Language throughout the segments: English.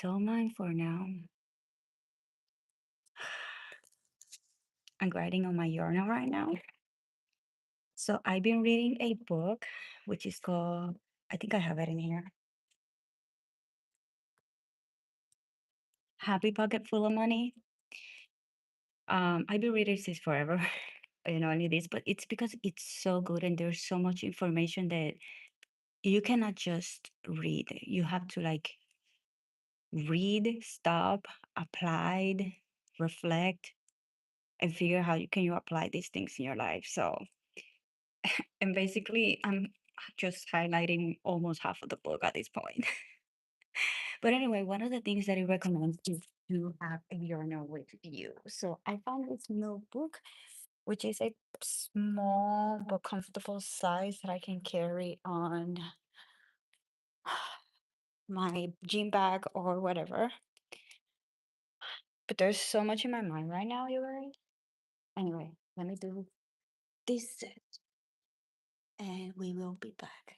don't mind for now. I'm writing on my journal right now. So I've been reading a book which is called, I think I have it in here. Happy Pocket Full of Money. I've been reading this forever. Only this, but it's because it's so good and there's so much information that you cannot just read. You have to like read, stop, applied, reflect, and figure how you apply these things in your life. So, and basically, I'm just highlighting almost half of the book at this point. But anyway, one of the things that I recommend is to have a journal with you. So I found this notebook, which is a small but comfortable size that I can carry on my gym bag or whatever. But there's so much in my mind right now, you guys. Anyway, let me do this set and we will be back.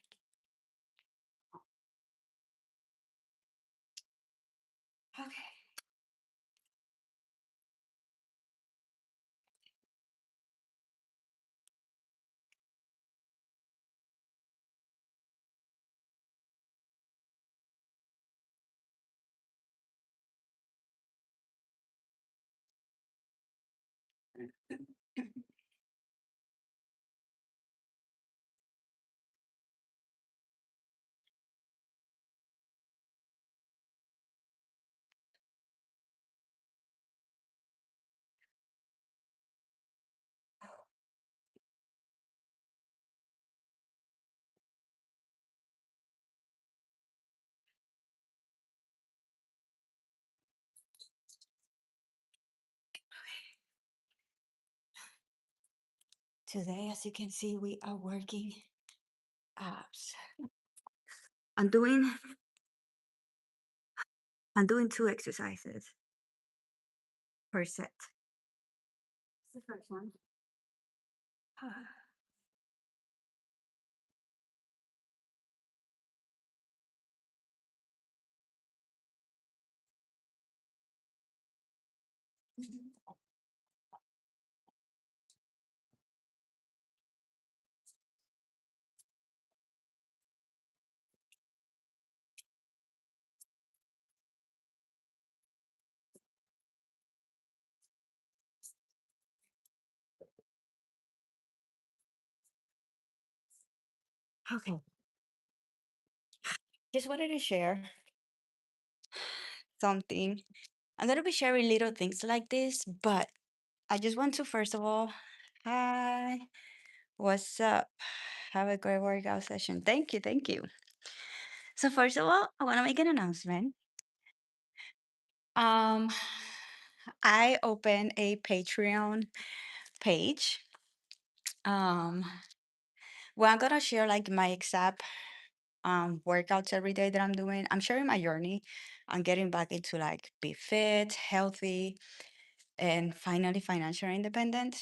Okay. Today, as you can see, we are working abs. I'm doing I'm doing 2 exercises per set. The first one. Okay. Just wanted to share something. I'm gonna be sharing little things like this, but I just want to first of all, hi, what's up? Have a great workout session. Thank you, thank you. So first of all, I want to make an announcement. Um, I opened a Patreon page. Um, where I'm gonna share like my exact workouts every day that I'm doing. I'm sharing my journey. I'm getting back into like be fit, healthy, and finally financial independent.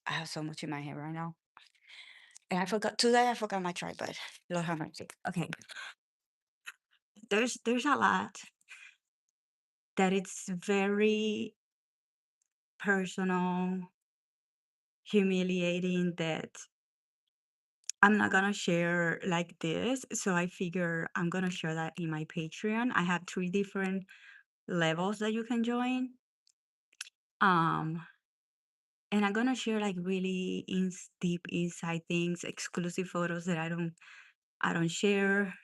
I have so much in my head right now. And I forgot my tripod. Lord have mercy. Okay. There's a lot that it's very personal, humiliating that I'm not gonna share like this. So I figure I'm gonna share that in my Patreon. I have 3 different levels that you can join. Um, and I'm gonna share like really deep inside things, exclusive photos that I don't share.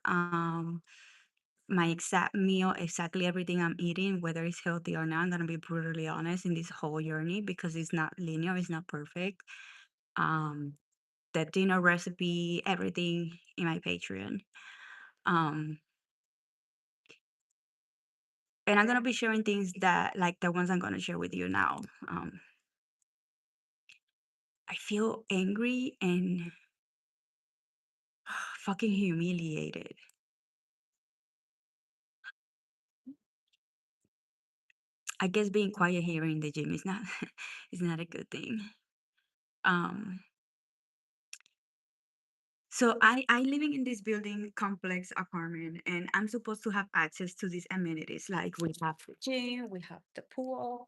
Um, my exact meal, exactly everything I'm eating, whether it's healthy or not. I'm gonna be brutally honest in this whole journey because it's not linear, it's not perfect. Um, the dinner recipe, everything in my Patreon. Um, and I'm gonna be sharing things that like the ones I'm gonna share with you now. I feel angry and fucking humiliated. I guess being quiet here in the gym is not is not a good thing. Um, So I living in this building complex apartment, and I'm supposed to have access to these amenities. Like we have the gym, we have the pool,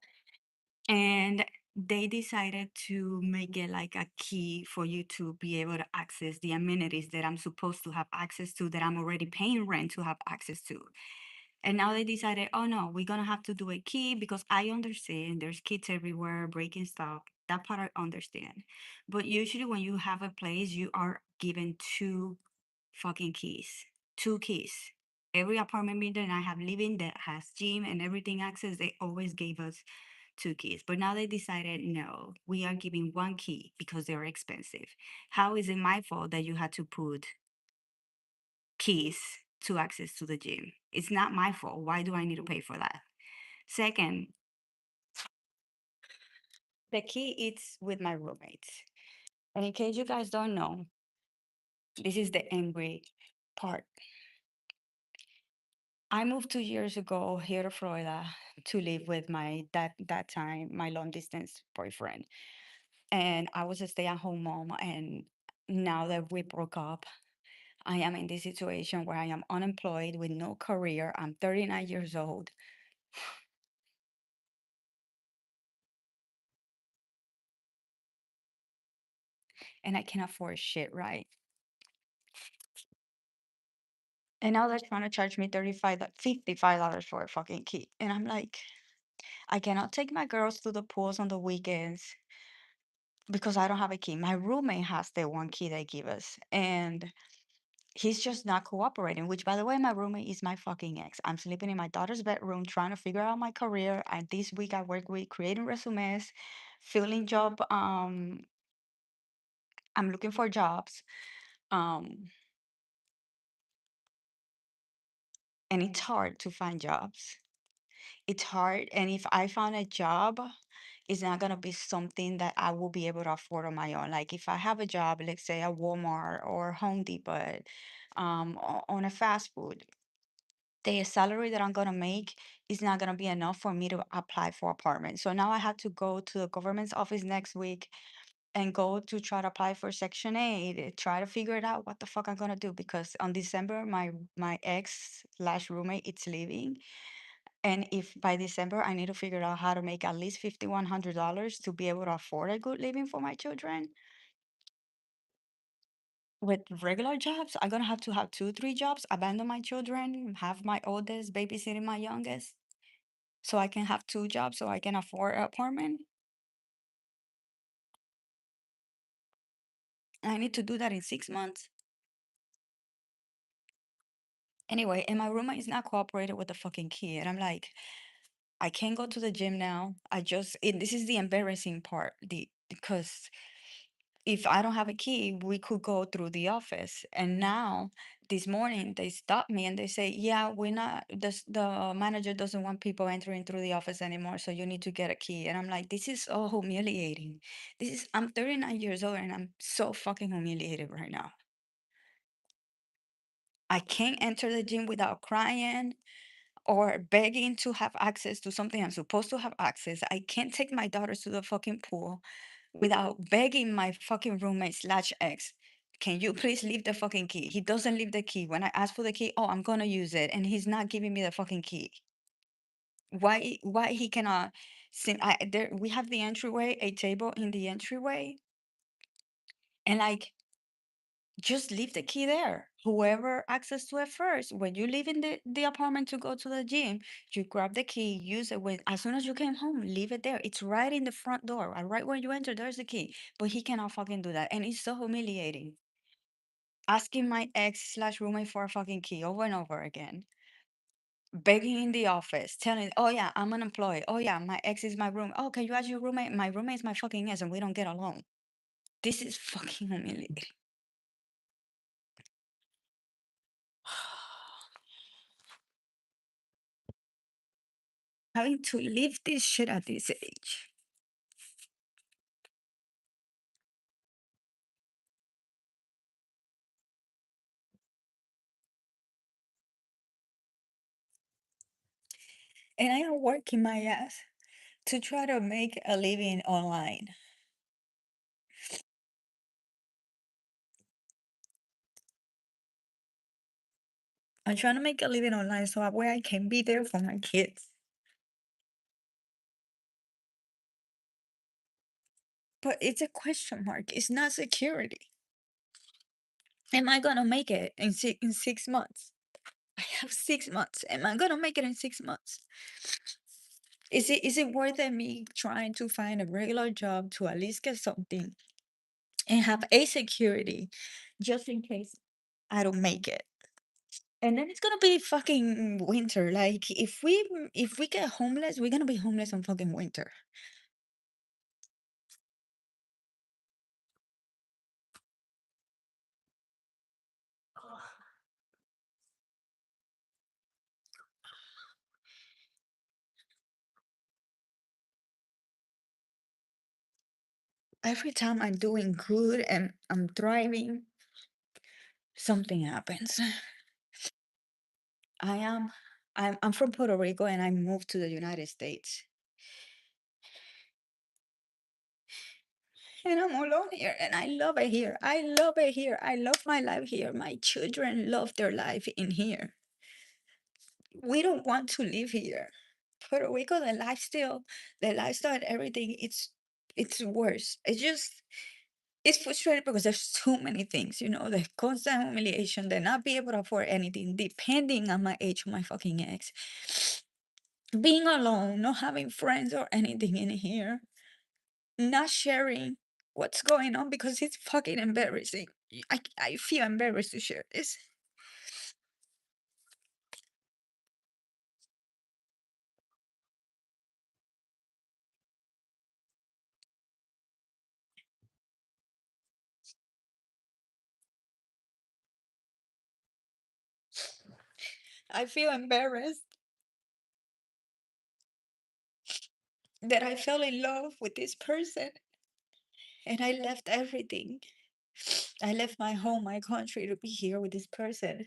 and they decided to make it like a key for you to be able to access the amenities that I'm supposed to have access to, that I'm already paying rent to have access to. And now they decided, oh no, we're gonna have to do a key, because I understand there's kids everywhere breaking stuff. That part I understand. But usually when you have a place, you are given two fucking keys. Two keys. Every apartment building I have living that has gym and everything access, they always gave us two keys. But now they decided, no, we are giving one key because they're expensive. How is it my fault that you had to put keys to access to the gym? It's not my fault. Why do I need to pay for that? Second, the key is with my roommates. And in case you guys don't know, this is the angry part. I moved 2 years ago here to Florida to live with my that time my long distance boyfriend, and I was a stay at home mom. And now that we broke up, I am in this situation where I am unemployed with no career. I'm 39 years old, and I can't afford shit, right? And now they're trying to charge me $55 for a fucking key. And I'm like, I cannot take my girls to the pools on the weekends because I don't have a key. My roommate has the one key they give us. And he's just not cooperating, which, by the way, my roommate is my fucking ex. I'm sleeping in my daughter's bedroom trying to figure out my career. And this week I work with creating resumes, filling job. I'm looking for jobs. Um, and it's hard to find jobs. It's hard. And if I found a job, it's not gonna be something that I will be able to afford on my own. Like if I have a job, let's say at Walmart or Home Depot, on a fast food, the salary that I'm gonna make is not gonna be enough for me to apply for apartment. So now I have to go to the government's office next week and go to try to apply for Section 8, try to figure it out what the fuck I'm gonna do, because on December my ex slash roommate it's leaving. And if by December I need to figure out how to make at least $5,100 to be able to afford a good living for my children with regular jobs, I'm gonna have to have two, three jobs, abandon my children, have my oldest babysitting my youngest, so I can have two jobs so I can afford an apartment. I need to do that in 6 months. Anyway, and my roommate is not cooperating with the fucking key. And I'm like, I can't go to the gym now. This is the embarrassing part. Because if I don't have a key, we could go through the office. And now, this morning, they stopped me and they say, yeah, we're not, the manager doesn't want people entering through the office anymore. So you need to get a key. And I'm like, this is so humiliating. I'm 39 years old and I'm so fucking humiliated right now. I can't enter the gym without crying or begging to have access to something I'm supposed to have access. I can't take my daughters to the fucking pool without begging my fucking roommate slash ex. Can you please leave the fucking key? He doesn't leave the key. When I ask for the key, oh, I'm gonna use it, and he's not giving me the fucking key. Why he cannot? We have the entryway, a table in the entryway, and like just leave the key there. Whoever access to it first, when you leave in the apartment to go to the gym, you grab the key, use it when as soon as you came home, leave it there. It's right in the front door. Right when you enter, there's the key. But he cannot fucking do that. And it's so humiliating. Asking my ex slash roommate for a fucking key over and over again. Begging in the office, telling, oh yeah, I'm unemployed. Oh yeah, my ex is my room. Oh, can you ask your roommate? My roommate is my fucking ex and we don't get along. This is fucking humiliating. Having to live this shit at this age. And I am working my ass to try to make a living online. I'm trying to make a living online so that way I can be there for my kids. But it's a question mark. It's not security. Am I gonna make it in 6 months? I have 6 months. Am I gonna make it in 6 months? Is it worth it me trying to find a regular job to at least get something and have a security just in case I don't make it? And then it's gonna be fucking winter. Like if we get homeless, we're gonna be homeless on fucking winter. Every time I'm doing good and I'm thriving, something happens. I am I'm from Puerto Rico and I moved to the United States. And I'm alone here and I love it here. I love it here. I love my life here. My children love their life in here. We don't want to live here. Puerto Rico, the lifestyle and everything, it's worse. It's frustrating because there's too many things, the constant humiliation, the not be able to afford anything, depending on my age on my fucking ex, being alone, not having friends or anything in here, not sharing what's going on because it's fucking embarrassing. I feel embarrassed to share this. I feel embarrassed that I fell in love with this person and I left everything. I left my home, my country to be here with this person.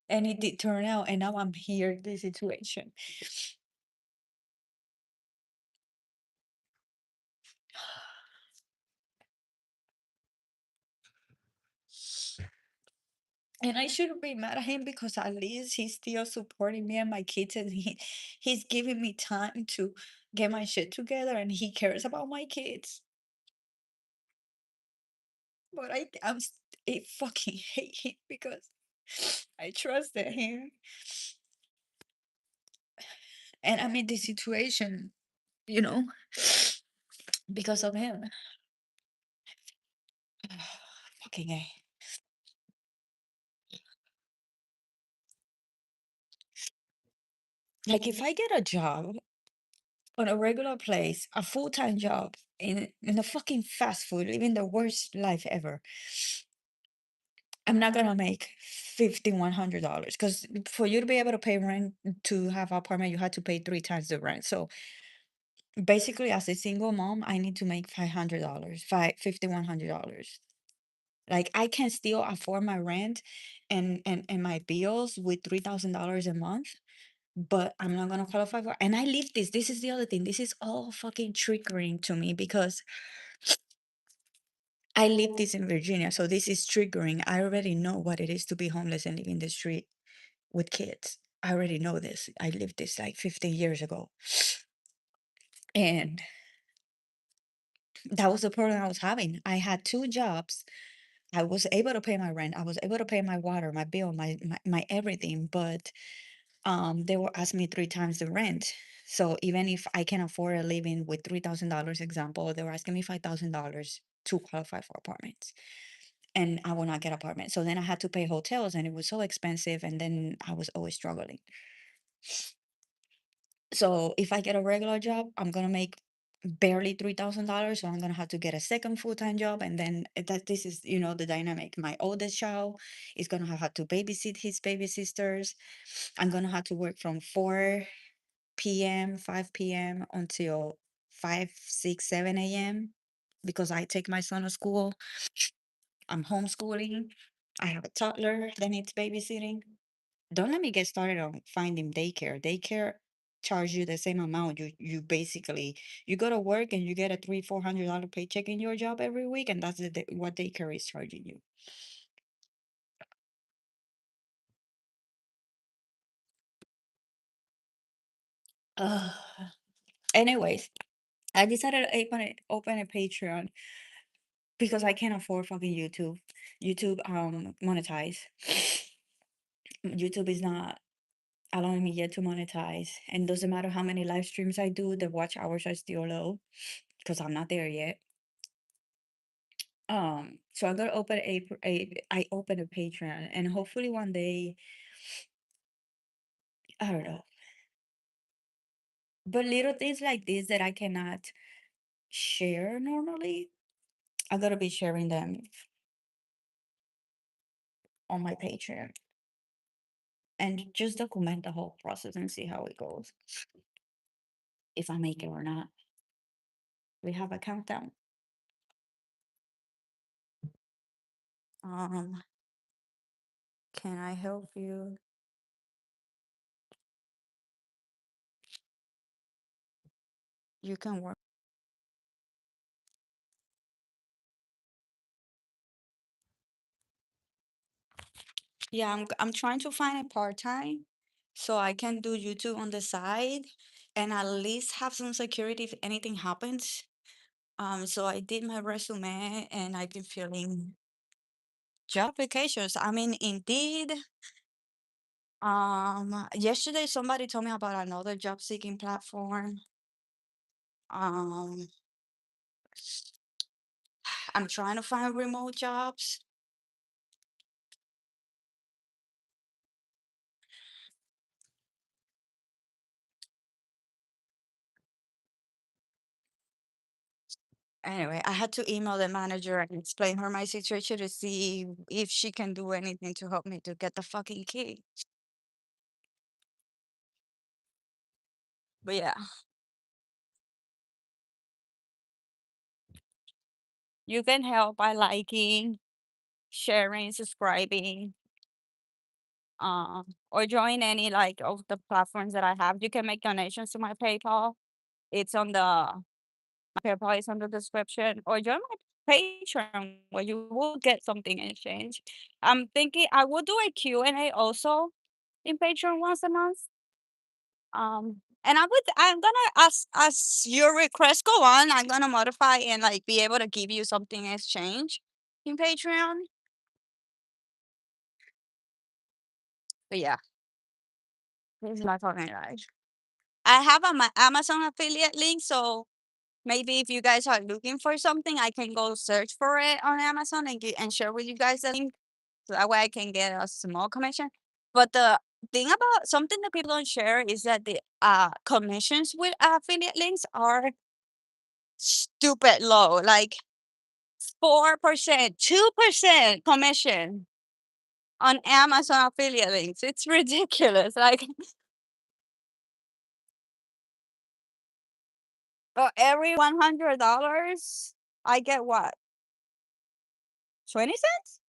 And it did turn out, and now I'm here in this situation. And I shouldn't be mad at him because at least he's still supporting me and my kids, and he's giving me time to get my shit together, and he cares about my kids. But I fucking hate him because I trusted him, and I'm in this situation, you know, because of him. Fucking A. Like if I get a job on a regular place, a full-time job in a fucking fast food, living the worst life ever, I'm not gonna make $5,100 because for you to be able to pay rent to have an apartment, you had to pay three times the rent. So basically, as a single mom, I need to make $500, $5,100. Like I can still afford my rent and my bills with $3,000 a month, but I'm not gonna qualify for. And I live this. This is the other thing. This is all fucking triggering to me because I live this in Virginia, so this is triggering. I already know what it is to be homeless and live in the street with kids. I already know this. I lived this like 15 years ago. And that was the problem I was having. I had two jobs. I was able to pay my rent. I was able to pay my water, my bill, my everything, but they were asking me three times the rent. So even if I can afford a living with $3,000, example, they were asking me $5,000 to qualify for apartments. And I will not get apartment. So then I had to pay hotels and it was so expensive. And then I was always struggling. So if I get a regular job, I'm gonna make barely $3,000. So I'm gonna have to get a second full-time job. And then that this is, the dynamic. My oldest child is gonna have to babysit his baby sisters. I'm gonna have to work from 4 p.m., 5 p.m. until 5, 6, 7 a.m. because I take my son to school. I'm homeschooling. I have a toddler that needs babysitting. Don't let me get started on finding daycare. Daycare, charge you the same amount. You basically you go to work and you get a $300-400 paycheck in your job every week, and that's what daycare is charging you. Ugh. Anyways, I decided to open a Patreon because I can't afford fucking YouTube. YouTube monetize. YouTube is not allowing me yet to monetize, and doesn't matter how many live streams I do, the watch hours are still low because I'm not there yet. So I'm gonna open I open a Patreon, and hopefully one day, I don't know, but little things like this that I cannot share normally, I'm gonna be sharing them on my Patreon and just document the whole process and see how it goes, if I make it or not. We have a countdown. Um, can I help you? You can work. Yeah, I'm trying to find a part-time so I can do YouTube on the side and at least have some security if anything happens. So I did my resume and I've been filling job applications. I mean, Indeed. Yesterday somebody told me about another job seeking platform. Um, I'm trying to find remote jobs. Anyway, I had to email the manager and explain her my situation to see if she can do anything to help me to get the fucking key. But yeah, you can help by liking, sharing, subscribing, or join any like of the platforms that I have. You can make donations to my PayPal. It's on the PayPal is on the description, or join my Patreon where you will get something in exchange. I'm thinking I will do a Q&A also in Patreon once a month. And I'm gonna as your request go on, I'm gonna modify and like be able to give you something in exchange in Patreon. But yeah, this is my fucking life. I have a my Amazon affiliate link, so maybe if you guys are looking for something, I can go search for it on Amazon and share with you guys the link, so that way I can get a small commission. But the thing about something that people don't share is that the commissions with affiliate links are stupid low, like 4%, 2% commission on Amazon affiliate links. It's ridiculous. Like, for every $100, I get what? 20 cents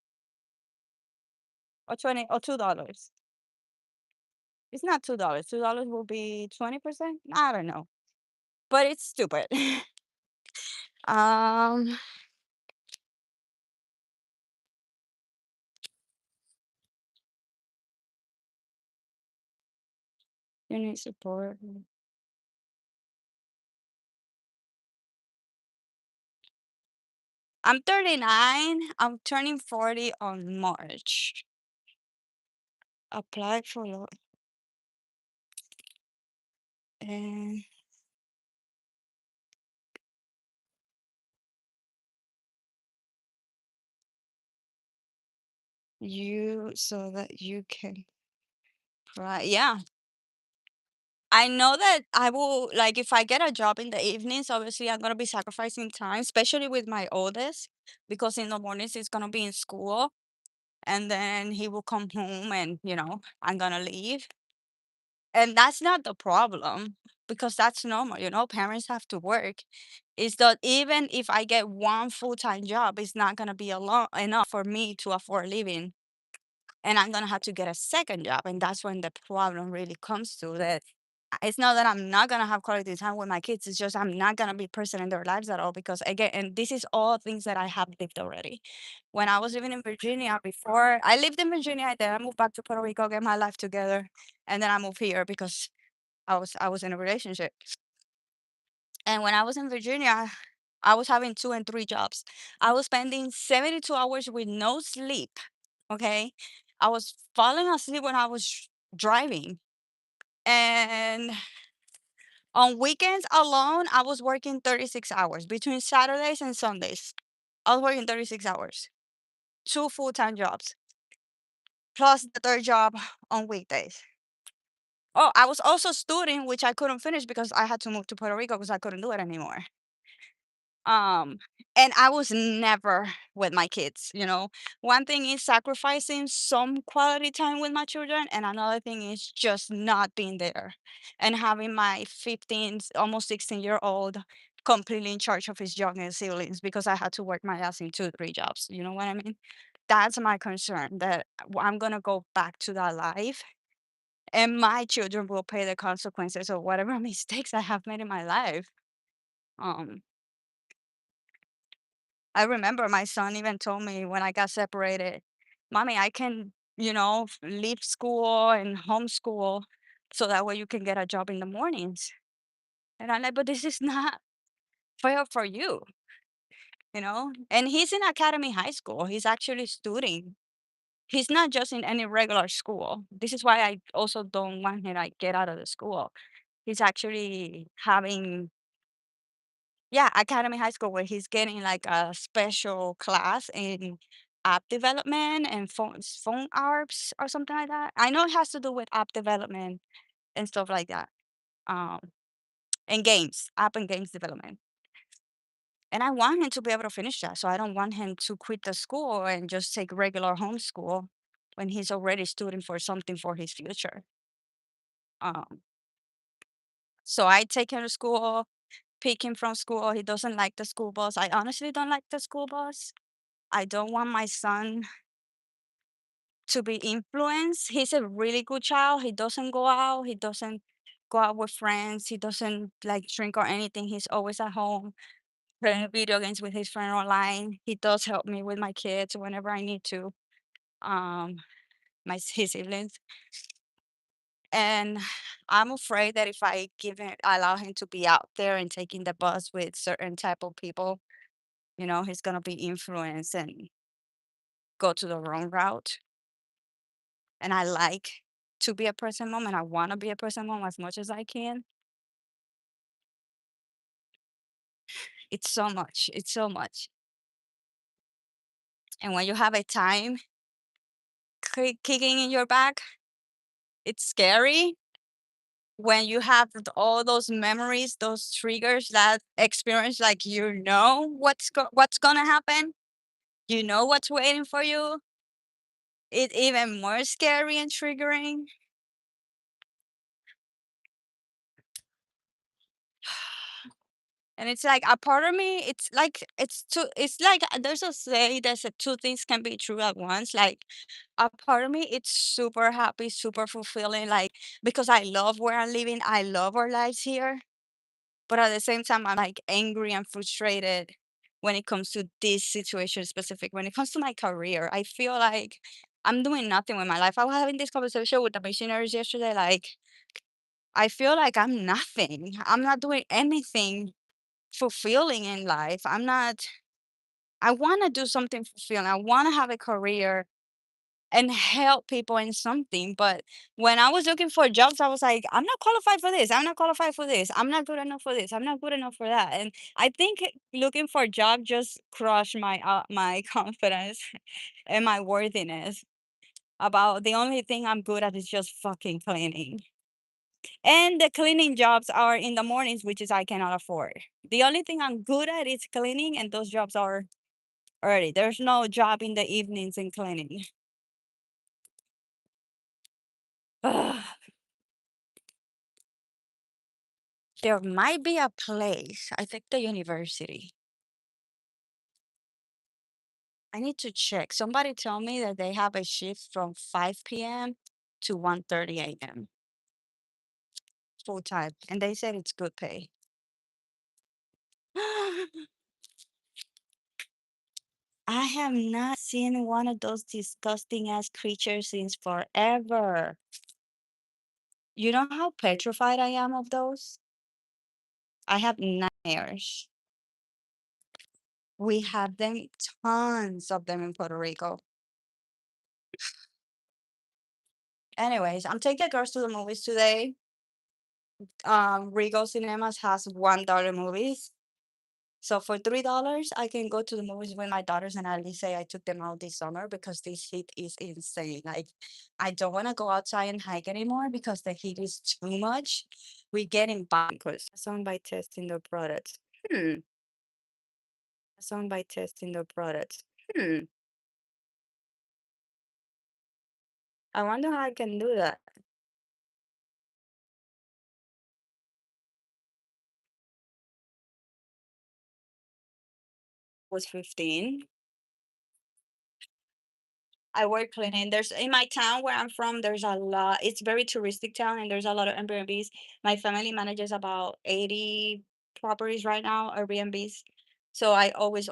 or 20 or $2? It's not $2. $2 will be 20%. I don't know, but it's stupid. um, you need support. I'm 39. I'm turning 40 on March. Apply for and you so that you can. Right. Yeah. I know that I will like if I get a job in the evenings, obviously I'm gonna be sacrificing time, especially with my oldest, because in the mornings he's gonna be in school and then he will come home and I'm gonna leave. And that's not the problem because that's normal, parents have to work. Is that even if I get one full-time job, it's not gonna be enough for me to afford living. And I'm gonna have to get a second job. And that's when the problem really comes to that. It's not that I'm not gonna have quality time with my kids. It's just I'm not gonna be present in their lives at all because again, and this is all things that I have lived already. When I was living in Virginia before, I lived in Virginia, then I moved back to Puerto Rico, get my life together, and then I moved here because I was in a relationship. And when I was in Virginia, I was having 2 and 3 jobs. I was spending 72 hours with no sleep. Okay. I was falling asleep when I was driving. And on weekends alone, I was working 36 hours between Saturdays and Sundays. I was working 36 hours, 2 full-time jobs, plus the third job on weekdays. Oh, I was also studying, which I couldn't finish because I had to move to Puerto Rico because I couldn't do it anymore. Um, and I was never with my kids, you know. One thing is sacrificing some quality time with my children, and another thing is just not being there and having my 15, almost 16-year-old completely in charge of his younger siblings because I had to work my ass in 2, 3 jobs. You know what I mean? That's my concern that I'm gonna go back to that life and my children will pay the consequences of whatever mistakes I have made in my life. Um, I remember my son even told me when I got separated, Mommy, I can, leave school and homeschool so that way you can get a job in the mornings. And I'm like, but this is not fair for you, you know? And he's in Academy High School. He's actually studying. He's not just in any regular school. This is why I also don't want him to like, get out of the school. He's actually having, yeah, Academy High School where he's getting like a special class in app development and phone apps or something like that. I know it has to do with app development and stuff like that. Um, and games, app and games development. And I want him to be able to finish that. So I don't want him to quit the school and just take regular homeschool when he's already studying for something for his future. Um, so I take him to school, pick him from school. He doesn't like the school bus. I honestly don't like the school bus. I don't want my son to be influenced. He's a really good child. He doesn't go out. He doesn't go out with friends. He doesn't like drink or anything. He's always at home playing video games with his friend online. He does help me with my kids whenever I need to. Um, his siblings. And I'm afraid that if I allow him to be out there and taking the bus with certain type of people, he's gonna be influenced and go to the wrong route. And I like to be a present mom and I want to be a present mom as much as I can. It's so much. It's so much. And when you have a time kicking in your back, it's scary. When you have all those memories, those triggers, that experience, like what's gonna happen. You know what's waiting for you. It's even more scary and triggering. And it's like a part of me, it's like there's a say that said two things can be true at once. Like a part of me, it's super happy, super fulfilling, like because I love where I'm living, I love our lives here. But at the same time, I'm like angry and frustrated when it comes to this situation specific. When it comes to my career, I feel like I'm doing nothing with my life. I was having this conversation with the missionaries yesterday. Like I feel like I'm nothing. I'm not doing anything fulfilling in life. I want to do something fulfilling. I want to have a career and help people in something. But when I was looking for jobs, I was like, I'm not qualified for this. I'm not qualified for this. I'm not good enough for this. I'm not good enough for that. And I think looking for a job just crushed my confidence and my worthiness about the only thing I'm good at is just fucking cleaning. And the cleaning jobs are in the mornings, which is I cannot afford. The only thing I'm good at is cleaning, and those jobs are early. There's no job in the evenings in cleaning. Ugh. There might be a place, I think the university. I need to check. Somebody told me that they have a shift from 5 p.m. to 1:30 a.m. full time, and they said it's good pay. I have not seen one of those disgusting ass creatures since forever. You know how petrified I am of those? I have nightmares. We have them, tons of them in Puerto Rico. Anyways, I'm taking the girls to the movies today. Regal Cinemas has $1 movies. So for $3, I can go to the movies with my daughters and at least say I took them out this summer because this heat is insane. Like, I don't want to go outside and hike anymore because the heat is too much. We get in because song by testing the products. Hmm. Song by testing the products. Hmm. I wonder how I can do that. Was 15. I work cleaning. There's in my town where I'm from, there's a lot. It's very touristic town and there's a lot of Airbnbs. My family manages about 80 properties right now, Airbnbs. So I always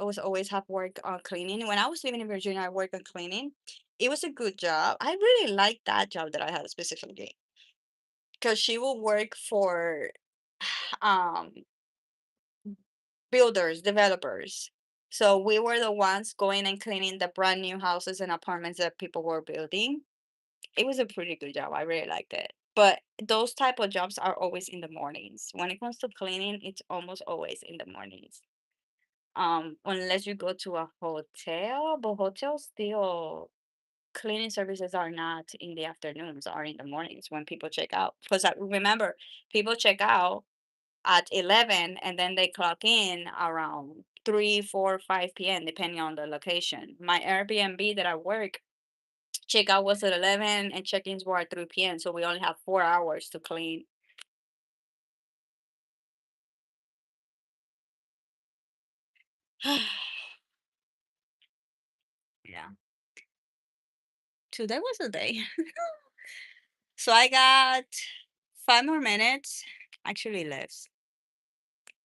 have work on cleaning. When I was living in Virginia, I worked on cleaning. It was a good job. I really liked that job that I had specifically because she will work for um builders, developers. So we were the ones going and cleaning the brand new houses and apartments that people were building. It was a pretty good job. I really liked it. But those type of jobs are always in the mornings. When it comes to cleaning, it's almost always in the mornings. Unless you go to a hotel, but hotels still cleaning services are not in the afternoons, are in the mornings when people check out. Because I remember people check out at 11 and then they clock in around 3, 4, 5 p.m. depending on the location. My Airbnb that I work, checkout was at 11 and check-ins were at 3 p.m. So we only have 4 hours to clean. Yeah. Today was the day. So I got 5 more minutes, actually less,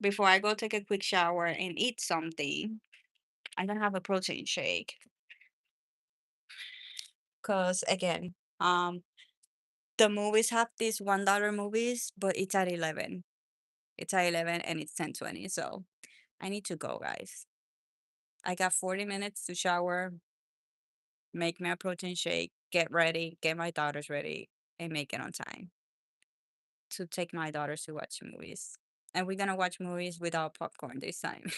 before I go take a quick shower and eat something. I'm gonna have a protein shake. Cause again, the movies have these $1 movies, but it's at 11. It's at 11 and it's 10:20. So I need to go, guys. I got 40 minutes to shower, make me a protein shake, get ready, get my daughters ready, and make it on time to take my daughters to watch movies. And we're gonna watch movies without popcorn this time.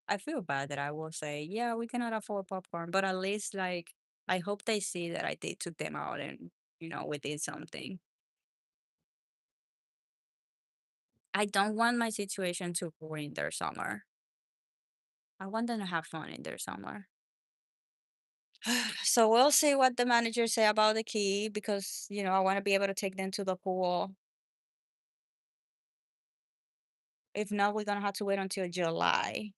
I feel bad that I will say, yeah, we cannot afford popcorn, but at least like I hope they see that I did took them out and we did something. I don't want my situation to ruin their summer. I want them to have fun in their summer. So we'll see what the manager say about the key because I want to be able to take them to the pool. If not, we're gonna have to wait until July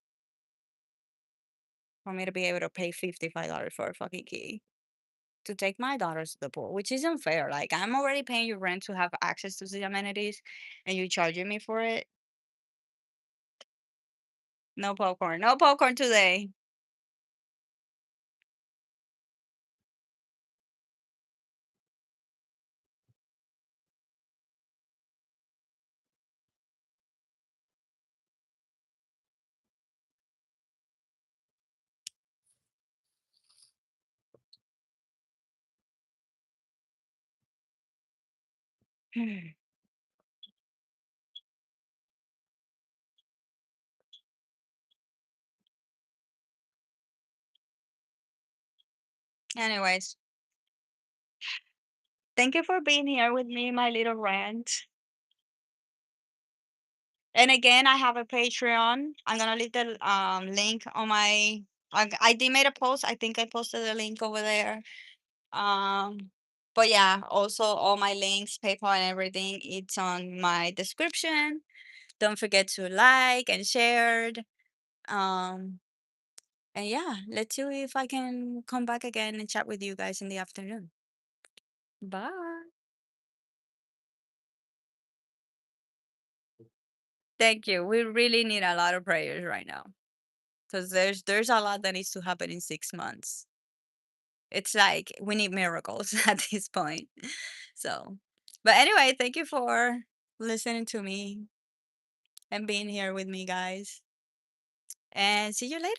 for me to be able to pay $55 for a fucking key to take my daughters to the pool, which is unfair. Like I'm already paying you rent to have access to the amenities, and you charging me for it. No popcorn. No popcorn today. Anyways, thank you for being here with me, my little rant. And again, I have a Patreon. I'm gonna leave the link on my. I did made a post. I think I posted the link over there. Um, but yeah, also all my links, PayPal and everything, it's on my description. Don't forget to like and share. Um, and yeah, let's see if I can come back again and chat with you guys in the afternoon. Bye. Thank you. We really need a lot of prayers right now because there's a lot that needs to happen in 6 months. It's like we need miracles at this point. So, but anyway, thank you for listening to me and being here with me, guys. And see you later.